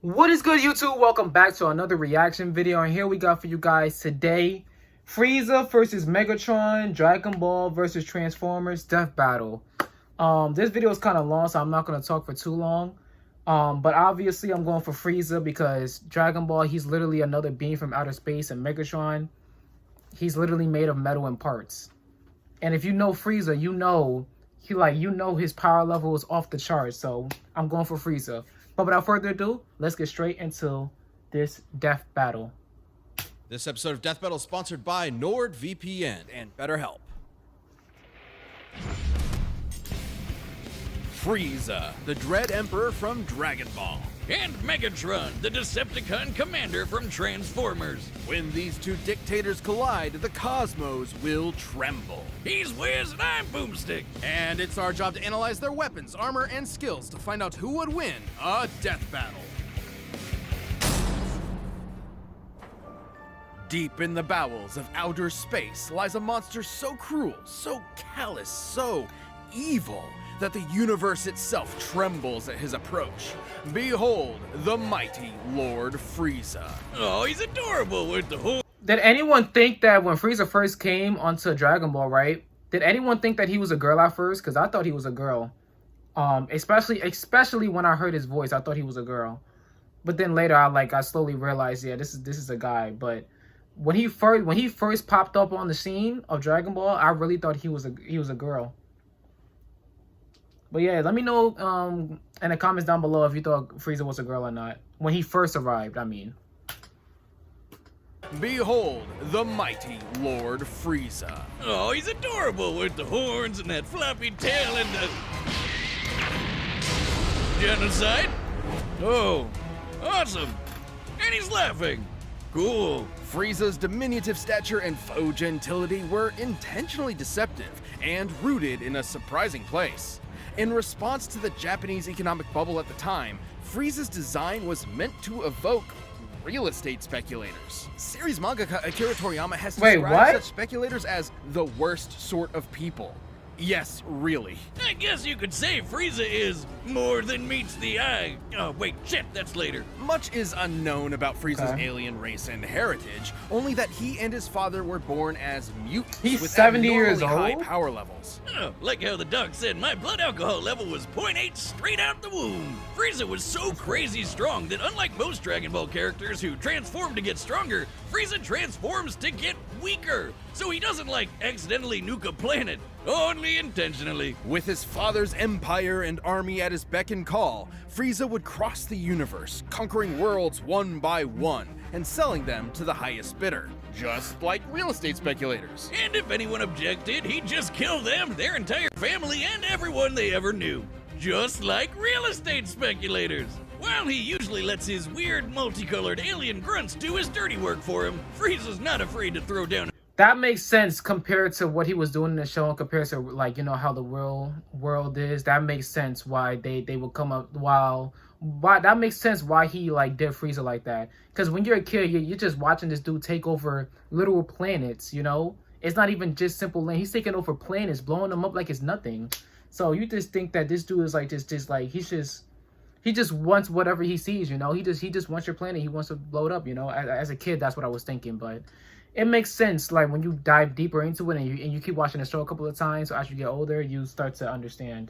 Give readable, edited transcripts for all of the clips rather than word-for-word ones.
What is good, YouTube? Welcome back to another reaction video, and here we got for you guys today Frieza versus Megatron, Dragon Ball versus Transformers Death Battle. This video is kind of long, so I'm not going to talk for too long. But obviously I'm going for Frieza because Dragon Ball, he's literally another being from outer space, and Megatron, he's literally made of metal and parts. And if you know Frieza, you know his power level is off the charts, so I'm going for Frieza. But without further ado, let's get straight into this death battle. This episode of Death Battle is sponsored by NordVPN and BetterHelp. Frieza, the Dread Emperor from Dragon Ball. And Megatron, the Decepticon commander from Transformers. When these two dictators collide, the cosmos will tremble. He's Wiz and I'm Boomstick. And it's our job to analyze their weapons, armor, and skills to find out who would win a death battle. Deep in the bowels of outer space lies a monster so cruel, so callous, so evil that the universe itself trembles at his approach. Behold, the mighty Lord Frieza. Oh, he's adorable with the whole... Did anyone think that when Frieza first came onto Dragon Ball, right? Did anyone think that he was a girl at first? Because I thought he was a girl. Especially when I heard his voice, I thought he was a girl. But then later, I slowly realized, yeah, this is a guy. But when he first popped up on the scene of Dragon Ball, I really thought he was a girl. But yeah, let me know in the comments down below if you thought Frieza was a girl or not. When he first arrived, I mean. Behold, the mighty Lord Frieza. Oh, he's adorable with the horns and that floppy tail and the... Genocide? Oh, awesome. And he's laughing. Cool. Frieza's diminutive stature and faux gentility were intentionally deceptive and rooted in a surprising place. In response to the Japanese economic bubble at the time, Frieza's design was meant to evoke real estate speculators. Series mangaka Akira Toriyama has described such speculators as the worst sort of people. Yes, really. I guess you could say Frieza is more than meets the eye. Oh, wait, shit, that's later. Much is unknown about Frieza's alien race and heritage, only that he and his father were born as mutants with 70 years old? high power levels. Oh, like how the doc said my blood alcohol level was 0.8 straight out the womb. Frieza was so crazy strong that unlike most Dragon Ball characters who transform to get stronger, Frieza transforms to get weaker. So he doesn't, accidentally nuke a planet. Only intentionally. With his father's empire and army at his beck and call, Frieza would cross the universe, conquering worlds one by one, and selling them to the highest bidder. Just like real estate speculators. And if anyone objected, he'd just kill them, their entire family, and everyone they ever knew. Just like real estate speculators. While he usually lets his weird, multicolored alien grunts do his dirty work for him, Frieza's not afraid to throw down. That makes sense compared to what he was doing in the show, and compared to how the world is. That makes sense why they would come up why that makes sense why he did Frieza like that. Because when you're a kid, you're just watching this dude take over literal planets. It's not even just simple land. He's taking over planets, blowing them up like it's nothing. So you just think that this dude is he just wants whatever he sees. He just wants your planet. He wants to blow it up. As a kid, that's what I was thinking, but. It makes sense, when you dive deeper into it and you keep watching the show a couple of times, so as you get older, you start to understand.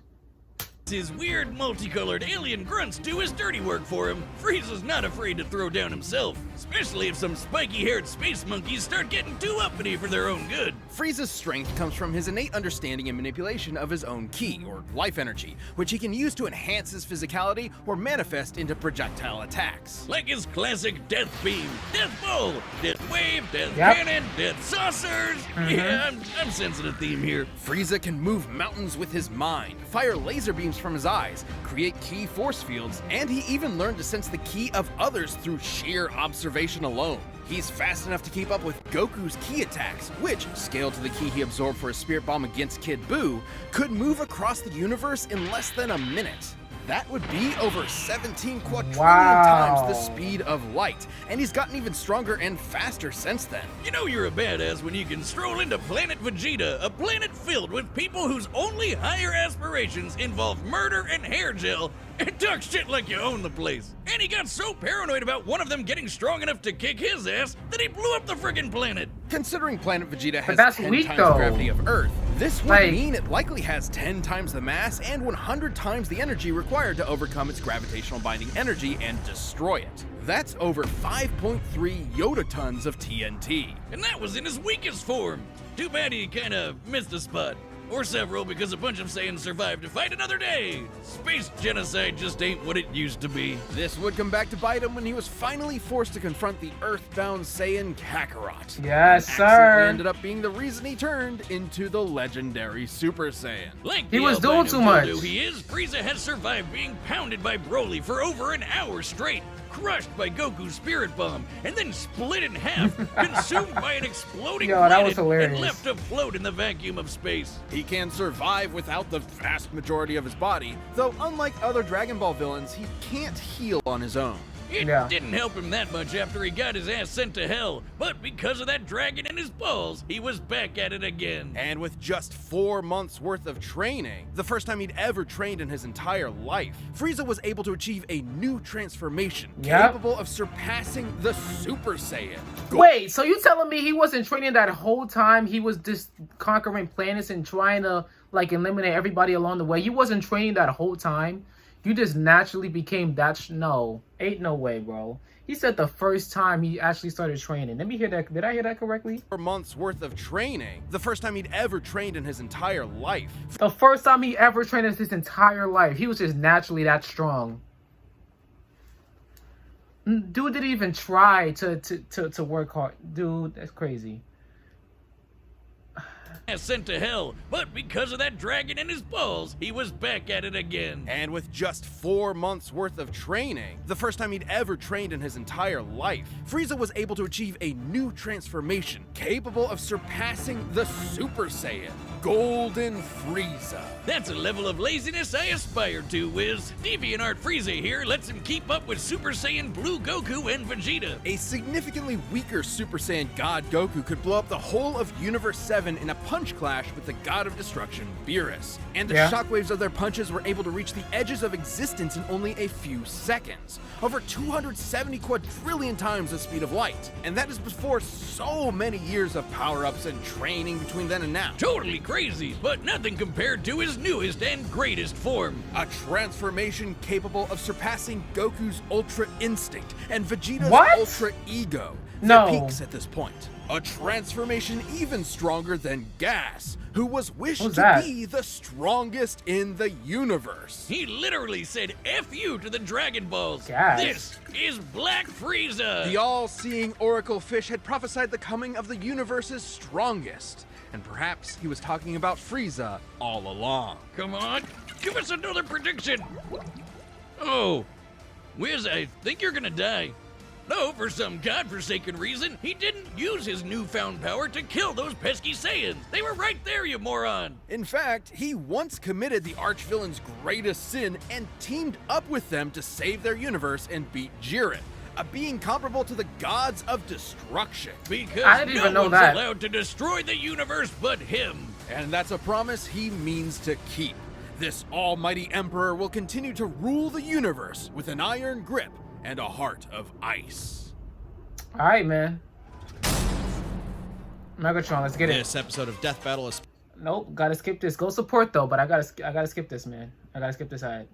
His weird, multicolored alien grunts do his dirty work for him. Frieza's not afraid to throw down himself, especially if some spiky-haired space monkeys start getting too uppity for their own good. Frieza's strength comes from his innate understanding and manipulation of his own ki, or life energy, which he can use to enhance his physicality or manifest into projectile attacks. Like his classic Death Beam, Death Ball, Death Wave, Death Cannon, Death Saucers. Yeah, I'm sensing a theme here. Frieza can move mountains with his mind, fire laser beams from his eyes, create ki force fields, and he even learned to sense the ki of others through sheer observation alone. He's fast enough to keep up with Goku's ki attacks, which, scaled to the ki he absorbed for his spirit bomb against Kid Buu, could move across the universe in less than a minute. That would be over 17 quadrillion times the speed of light, and he's gotten even stronger and faster since then. You know you're a badass when you can stroll into Planet Vegeta, a planet filled with people whose only higher aspirations involve murder and hair gel, and talk shit like you own the place. and he got so paranoid about one of them getting strong enough to kick his ass that he blew up the friggin' planet. Considering Planet Vegeta has that's 10 weak, times though. the gravity of Earth, this would Like- mean it likely has 10 times the mass and 100 times the energy required to overcome its gravitational binding energy and destroy it. That's over 5.3 yotatons of TNT. And that was in his weakest form. Too bad he kinda missed a spot. Or several, because a bunch of Saiyans survived to fight another day. Space genocide just ain't what it used to be. This would come back to bite him when he was finally forced to confront the Earthbound Saiyan Kakarot. Yes, Accidentally sir. ended up being the reason he turned into the legendary Super Saiyan. Like He the was doing albino too much. dildo he is, Frieza has survived being pounded by Broly for over an hour straight, crushed by Goku's Spirit Bomb, and then split in half, consumed by an exploding Yo, that planet, was hilarious. and left afloat in the vacuum of space. He can survive without the vast majority of his body, though unlike other Dragon Ball villains, he can't heal on his own. It Yeah. didn't help him that much after he got his ass sent to hell, but because of that dragon in his balls, he was back at it again. And with just 4 months worth of training, the first time he'd ever trained in his entire life, Frieza was able to achieve a new transformation Yep. capable of surpassing the Super Saiyan. Wait, so you telling me he wasn't training that whole time? He was just conquering planets and trying to like eliminate everybody along the way. You wasn't training that whole time. You just naturally became that. No, ain't no way, bro. He said the first time he actually started training. Let me hear that. Did I hear that correctly? 4 months worth of training, the first time he'd ever trained in his entire life. The first time he ever trained in his entire life. He was just naturally that strong. Dude didn't even try to work hard. Dude, that's crazy. Sent to hell, but because of that dragon in his balls, he was back at it again. And with just 4 months worth of training, the first time he'd ever trained in his entire life, Frieza was able to achieve a new transformation capable of surpassing the Super Saiyan, Golden Frieza. That's a level of laziness I aspire to, Wiz. DeviantArt Frieza here lets him keep up with Super Saiyan Blue Goku and Vegeta. A significantly weaker Super Saiyan God Goku could blow up the whole of Universe 7 in a punch clash with the God of Destruction, Beerus. And the Yeah. shockwaves of their punches were able to reach the edges of existence in only a few seconds. Over 270 quadrillion times the speed of light. And that is before so many years of power-ups and training between then and now. Totally crazy, but nothing compared to his newest and greatest form. A transformation capable of surpassing Goku's Ultra Instinct and Vegeta's What? Ultra Ego. No. Their peaks at this point. A transformation even stronger than Gas, who was wished Who's to that? be the strongest in the universe. He literally said F you to the Dragon Balls. Gas. This is Black Frieza. The all-seeing Oracle Fish had prophesied the coming of the universe's strongest. And perhaps he was talking about Frieza all along. Come on, give us another prediction. Oh, Wiz, I think you're gonna die. No, for some godforsaken reason, he didn't use his newfound power to kill those pesky Saiyans. They were right there, you moron. In fact, he once committed the archvillain's greatest sin and teamed up with them to save their universe and beat Jiren, a being comparable to the gods of destruction. Because I didn't no even know one's that. allowed to destroy the universe but him. And that's a promise he means to keep. This almighty emperor will continue to rule the universe with an iron grip and a heart of ice. All right, man. Megatron, let's get it. This episode of Death Battle is Nope, gotta skip this. Go support though, but I gotta skip this, man. I gotta skip this. Alright.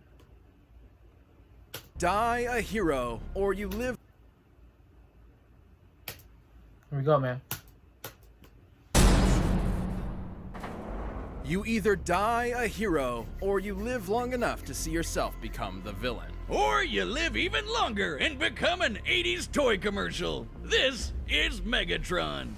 Die a hero, or you live. Here we go, man. You either die a hero, or you live long enough to see yourself become the villain. Or you live even longer and become an 80s toy commercial. This is Megatron.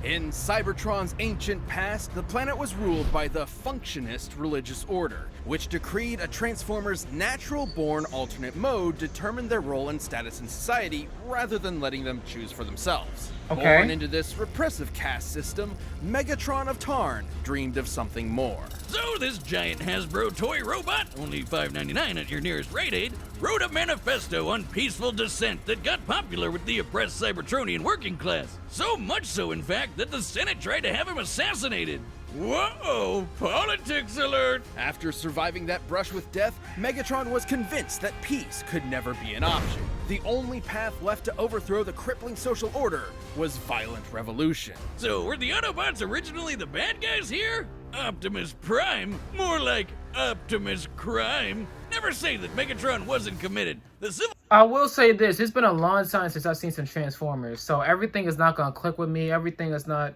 In Cybertron's ancient past, the planet was ruled by the Functionist religious order, which decreed a Transformer's natural-born alternate mode determined their role and status in society rather than letting them choose for themselves. Okay. Born into this repressive caste system, Megatron of Tarn dreamed of something more. So this giant Hasbro toy robot, only $5.99 at your nearest Rite Aid, wrote a manifesto on peaceful dissent that got popular with the oppressed Cybertronian working class. So much so, in fact, that the Senate tried to have him assassinated. Whoa, politics alert! After surviving that brush with death, Megatron was convinced that peace could never be an option. The only path left to overthrow the crippling social order was violent revolution. So were the Autobots originally the bad guys here? Optimus Prime? More like Optimus Crime? Never say that Megatron wasn't committed. The civil I will say this: it's been a long time since I've seen some Transformers, so everything is not gonna click with me. Everything is not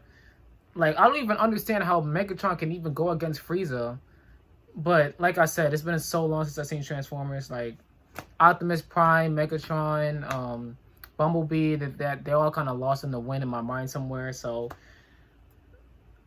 like, I don't even understand how Megatron can even go against Frieza. But like I said, it's been so long since I've seen Transformers. Like Optimus Prime, Megatron, Bumblebee, that they're all kind of lost in the wind in my mind somewhere. So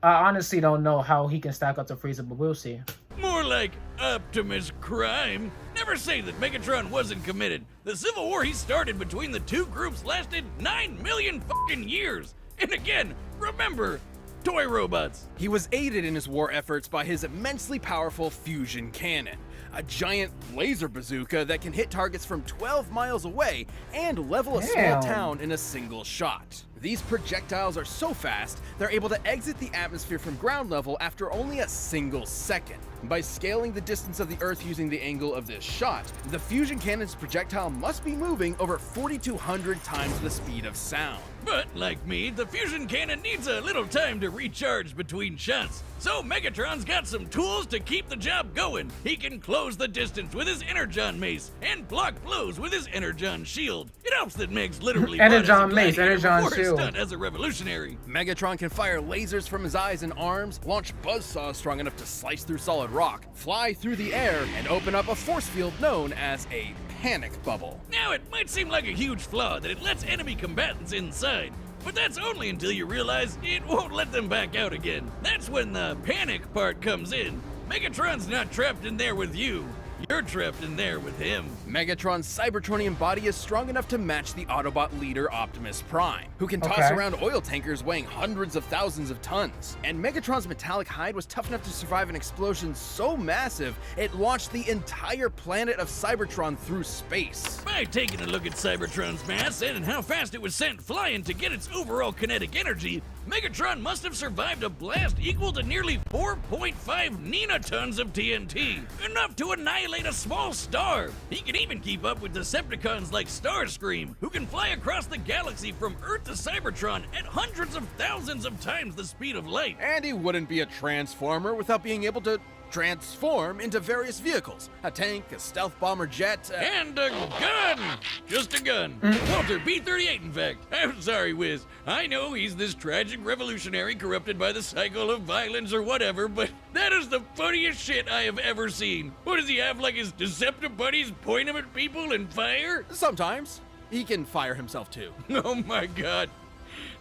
I honestly don't know how he can stack up to Frieza, but we'll see. More like Optimus Crime. Never say that Megatron wasn't committed. The civil war he started between the two groups lasted 9 million fucking years. And again, remember, toy robots. He was aided in his war efforts by his immensely powerful fusion cannon, a giant laser bazooka that can hit targets from 12 miles away and level a small town in a single shot. These projectiles are so fast, they're able to exit the atmosphere from ground level after only a single second. By scaling the distance of the Earth using the angle of this shot, the fusion cannon's projectile must be moving over 4,200 times the speed of sound. But, like me, the fusion cannon needs a little time to recharge between shots. So Megatron's got some tools to keep the job going. He can close the distance with his Energon mace and block blows with his Energon shield. It helps that Meg's literally Energon mace, Energon shield. As a revolutionary. Megatron can fire lasers from his eyes and arms, launch buzzsaws strong enough to slice through solid rock, fly through the air, and open up a force field known as a panic bubble. Now, it might seem like a huge flaw that it lets enemy combatants inside, but that's only until you realize it won't let them back out again. That's when the panic part comes in. Megatron's not trapped in there with you. You're trapped in there with him. Megatron's Cybertronian body is strong enough to match the Autobot leader Optimus Prime, who can toss around oil tankers weighing hundreds of thousands of tons. And Megatron's metallic hide was tough enough to survive an explosion so massive, it launched the entire planet of Cybertron through space. By taking a look at Cybertron's mass and how fast it was sent flying to get its overall kinetic energy, Megatron must have survived a blast equal to nearly 4.5 ninatons of TNT, enough to annihilate a small star. He can even keep up with Decepticons like Starscream, who can fly across the galaxy from Earth to Cybertron at hundreds of thousands of times the speed of light. And he wouldn't be a Transformer without being able to transform into various vehicles. A tank, a stealth bomber jet, and a gun! Just a gun. Walter B-38, in fact. I'm sorry, Wiz. I know he's this tragic revolutionary corrupted by the cycle of violence or whatever, but that is the funniest shit I have ever seen. What does he have, like his Deceptive buddies point him at people and fire? Sometimes. He can fire himself too. Oh my god.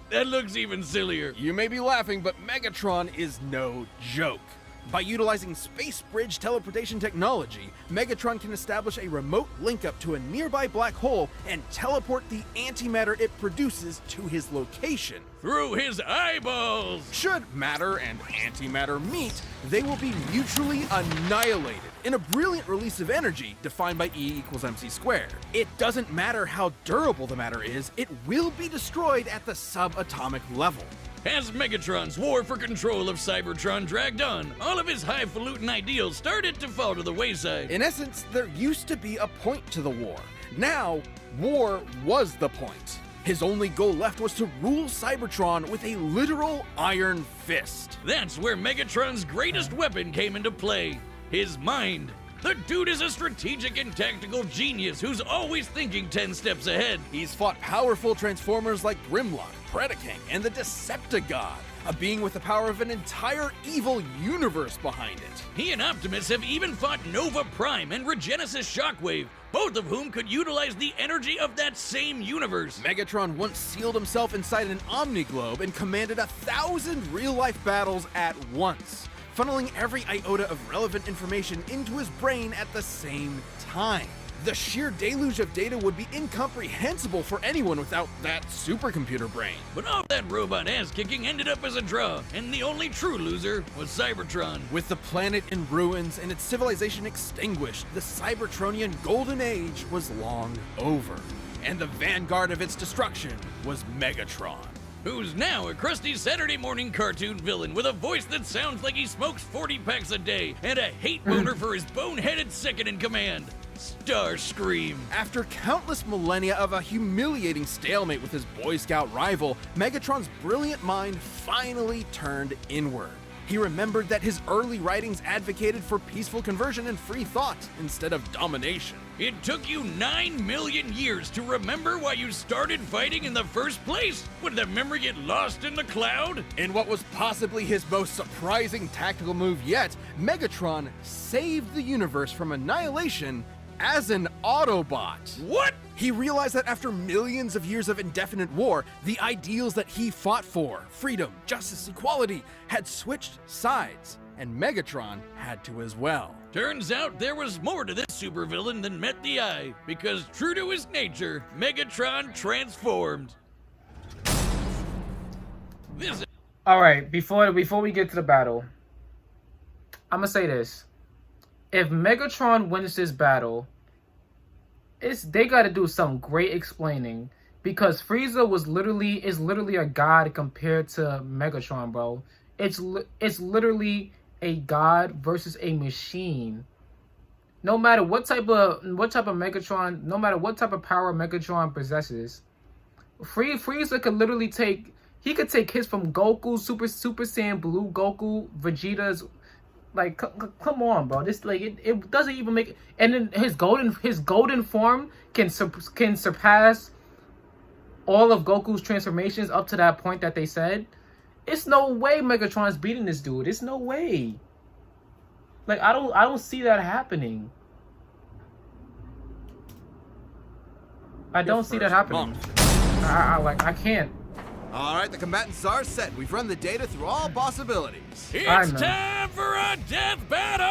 That looks even sillier. You may be laughing, but Megatron is no joke. By utilizing space bridge teleportation technology, Megatron can establish a remote link-up to a nearby black hole and teleport the antimatter it produces to his location. Through his eyeballs! Should matter and antimatter meet, they will be mutually annihilated in a brilliant release of energy defined by E equals mc squared. It doesn't matter how durable the matter is, it will be destroyed at the subatomic level. As Megatron's war for control of Cybertron dragged on, all of his highfalutin ideals started to fall to the wayside. In essence, there used to be a point to the war. Now, war was the point. His only goal left was to rule Cybertron with a literal iron fist. That's where Megatron's greatest weapon came into play, his mind. The dude is a strategic and tactical genius who's always thinking 10 steps ahead. He's fought powerful Transformers like Grimlock, Predaking, and the Decepticon, a being with the power of an entire evil universe behind it. He and Optimus have even fought Nova Prime and Regenesis Shockwave, both of whom could utilize the energy of that same universe. Megatron once sealed himself inside an Omniglobe and commanded 1,000 real-life battles at once, funneling every iota of relevant information into his brain at the same time. The sheer deluge of data would be incomprehensible for anyone without that supercomputer brain. But all that robot ass-kicking ended up as a draw, and the only true loser was Cybertron. With the planet in ruins and its civilization extinguished, the Cybertronian Golden Age was long over. And the vanguard of its destruction was Megatron. who's now a crusty Saturday morning cartoon villain with a voice that sounds like he smokes 40 packs a day and a hate boner for his boneheaded second in command, Starscream. After countless millennia of a humiliating stalemate with his Boy Scout rival, Megatron's brilliant mind finally turned inward. He remembered that his early writings advocated for peaceful conversion and free thought instead of domination. It took you 9 million years to remember why you started fighting in the first place? Would the memory get lost in the cloud? In what was possibly his most surprising tactical move yet, Megatron saved the universe from annihilation as an Autobot. What? He realized that after millions of years of indefinite war, the ideals that he fought for, freedom, justice, equality, had switched sides, and Megatron had to as well. Turns out there was more to this supervillain than met the eye, because true to his nature, Megatron transformed. This All right, before we get to the battle, I'm gonna say this: if Megatron wins this battle, they got to do some great explaining, because Frieza is literally a god compared to Megatron, bro. It's literally a god versus a machine. No matter what type of Megatron, no matter what type of power Megatron possesses, Frieza could literally take hits from Goku, Super Saiyan Blue Goku, Vegeta's. Like, come on, bro. This, like, it doesn't even make. And then his golden form can surpass all of Goku's transformations up to that point that they said. It's no way Megatron's beating this dude. It's no way. Like, I don't see that happening. I don't see that happening. I can't. All right, the combatants are set. We've run the data through all possibilities. It's time for a death battle!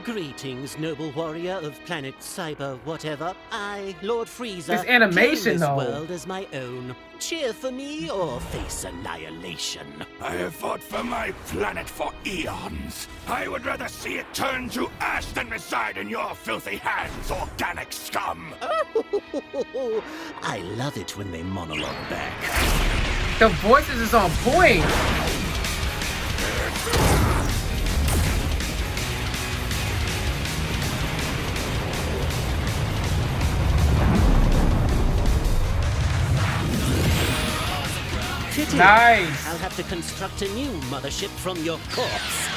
Greetings, noble warrior of planet Cyber whatever. I, Lord Frieza, This animation, claim this though. world as my own. Cheer for me or face annihilation. I have fought for my planet for eons. I would rather see it turn to ash than reside in your filthy hands, organic scum. Oh, I love it when they monologue back. The voices is on point. Pity. Nice. I'll have to construct a new mothership from your corpse.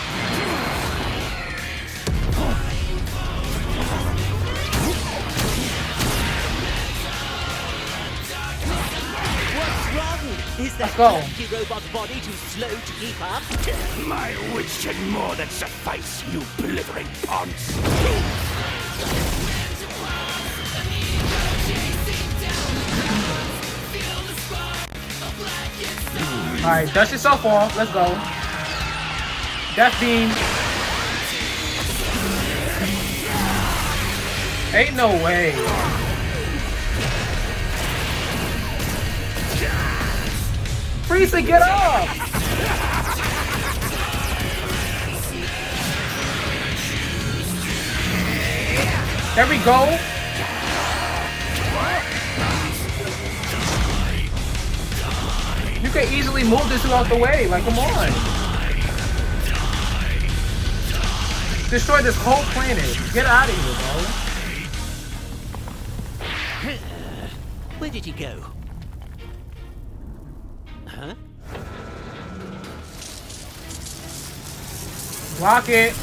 What's wrong? Is that Let's go. clunky robot body too slow to keep up? My wits should more than suffice, you blithering ponce. Alright, dust yourself off. Let's go. Death Beam. Ain't no way. Frieza, get up! There we go. You can easily move this out the way. Like, come on. Destroy this whole planet. Get out of here, bro. Where did he go? Huh? Block it.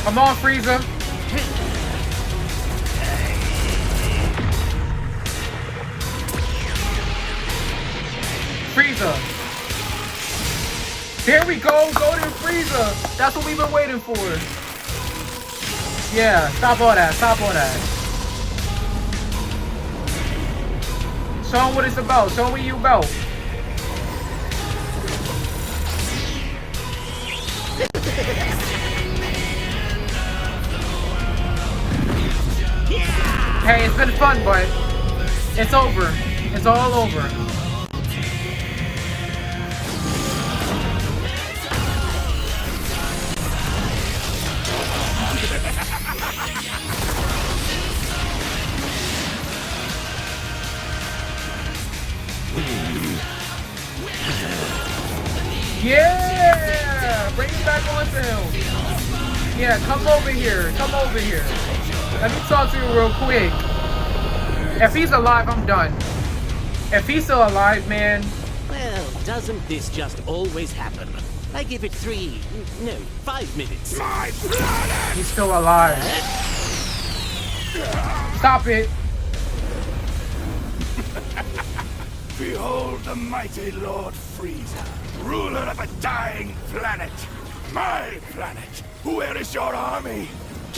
Come on, Frieza. Frieza. There we go. Golden Frieza. That's what we've been waiting for. Yeah, stop all that. Stop all that. Show him what it's about. Show him what you about. Hey, it's been fun, but It's over. It's all over. Yeah! Bring it back onto him. Yeah, come over here. Come over here. Let me talk to you real quick. If he's alive, I'm done. If he's still alive, man. Well, doesn't this just always happen? I give it 5 minutes. My planet! He's still alive. Stop it. Behold the mighty Lord Frieza, ruler of a dying planet. My planet. Where is your army?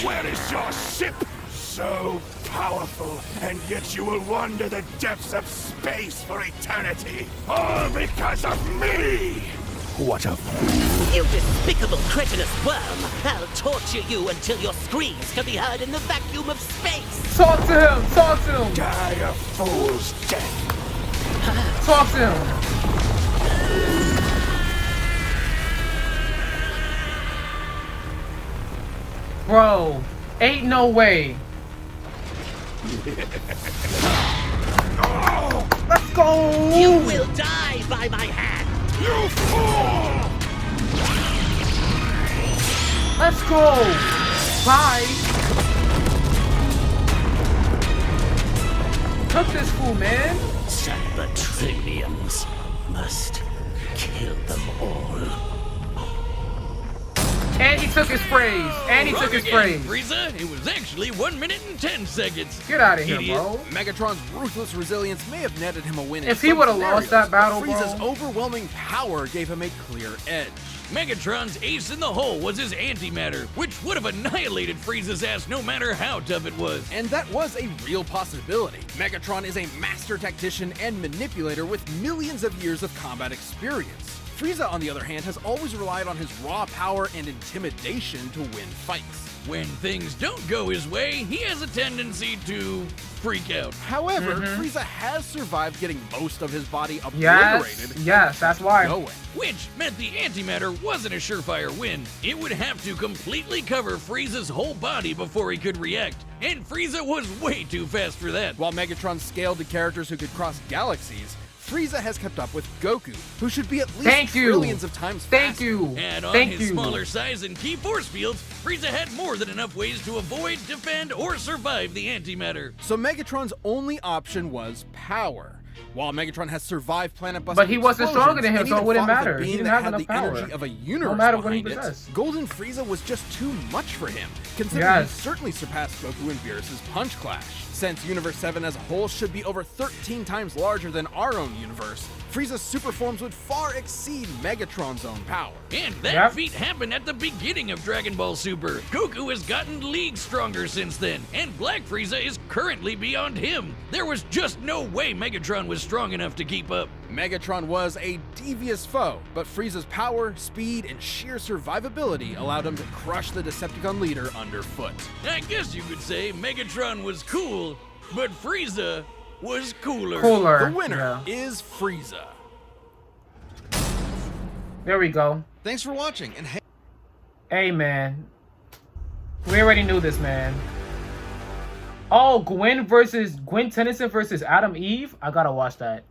Where is your ship? So powerful, and yet you will wander the depths of space for eternity. All because of me! What a fool. You despicable cretinous worm! I'll torture you until your screams can be heard in the vacuum of space! Talk to him. Talk to him. Die a fool's death. Talk to him. Bro, ain't no way. Let's go. You will die by my hand! You fool! Let's go. Bye. Cook this fool, man. Cybertronians must kill them all. And he took his phrase. And he took his phrase. Frieza, it was actually 1 minute and 10 seconds. Get out of here, Idiot. bro. Megatron's ruthless resilience may have netted him a win. If in he some would've lost that scenarios, battle, but Frieza's bro. overwhelming power gave him a clear edge. Megatron's ace in the hole was his antimatter, which would have annihilated Frieza's ass no matter how tough it was. And that was a real possibility. Megatron is a master tactician and manipulator with millions of years of combat experience. Frieza, on the other hand, has always relied on his raw power and intimidation to win fights. When things don't go his way, he has a tendency to freak out. However, Frieza has survived getting most of his body Yes. obliterated. Yes, that's why. Going. Which meant the antimatter wasn't a surefire win. It would have to completely cover Frieza's whole body before he could react. And Frieza was way too fast for that. While Megatron scaled to characters who could cross galaxies, Frieza has kept up with Goku, who should be at least Thank you. trillions of times Thank faster. you. And on Thank his you. smaller size and key force fields, Frieza had more than enough ways to avoid, defend, or survive the antimatter. So Megatron's only option was power. While Megatron has survived planet-busting But he wasn't stronger than him, explosions so it and wouldn't even fought with matter. a He being didn't that have had enough the power. energy of a universe matter what he behind it, possessed. Golden Frieza was just too much for him, considering Yes. he certainly surpassed Goku and Beerus' Punch Clash. Since Universe 7 as a whole should be over 13 times larger than our own universe, Frieza's super forms would far exceed Megatron's own power. And that Yep. feat happened at the beginning of Dragon Ball Super. Goku has gotten leagues stronger since then, and Black Frieza is currently beyond him. There was just no way Megatron was strong enough to keep up. Megatron was a devious foe, but Frieza's power, speed, and sheer survivability allowed him to crush the Decepticon leader underfoot. I guess you could say Megatron was cool, but Frieza was cooler. Cooler. The winner Yeah. is Frieza. There we go. Thanks for watching, and hey. Hey, man. We already knew this, man. Oh, Gwen Tennyson versus Adam Eve? I gotta watch that.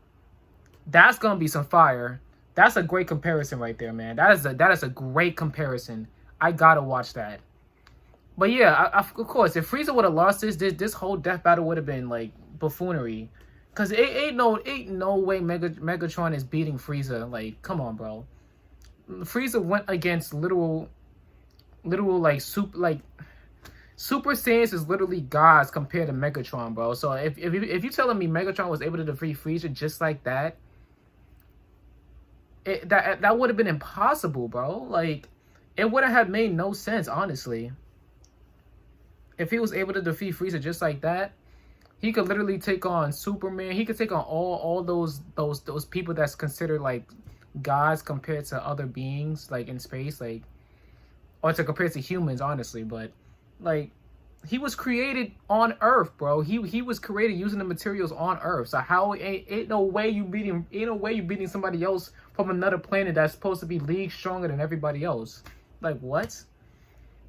That's gonna be some fire. That's a great comparison right there, man. That is a great comparison. I gotta watch that. But yeah, of course, if Frieza would have lost this whole death battle would have been like buffoonery. Cause it ain't no way Megatron is beating Frieza. Like, come on, bro. Frieza went against literal like Super Saiyans is literally gods compared to Megatron, bro. So if you telling me Megatron was able to defeat Frieza just like that, that would have been impossible, bro. Like, it would have made no sense, honestly. If he was able to defeat Frieza just like that, he could literally take on Superman. He could take on all those people that's considered like gods compared to other beings like in space, like, or to compare to humans, honestly. But like, he was created on Earth, bro. He was created using the materials on Earth. So how ain't no way you beating somebody else from another planet that's supposed to be leagues stronger than everybody else. Like, what?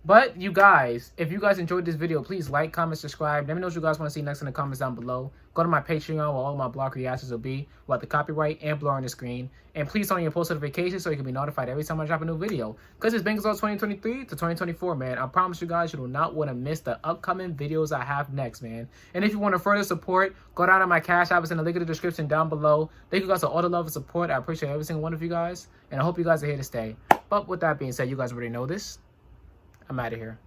But you guys, if you guys enjoyed this video, please like, comment, subscribe. Let me know what you guys want to see next in the comments down below. Go to my Patreon where all my blog reactions will be, about the copyright and blur on the screen. And please turn on your post notifications so you can be notified every time I drop a new video. Because it's Bengals 2023 to 2024, man. I promise you guys, you do not want to miss the upcoming videos I have next, man. And if you want to further support, go down to my Cash App. It's in the link in the description down below. Thank you guys for all the love and support. I appreciate every single one of you guys. And I hope you guys are here to stay. But with that being said, you guys already know this. I'm out of here.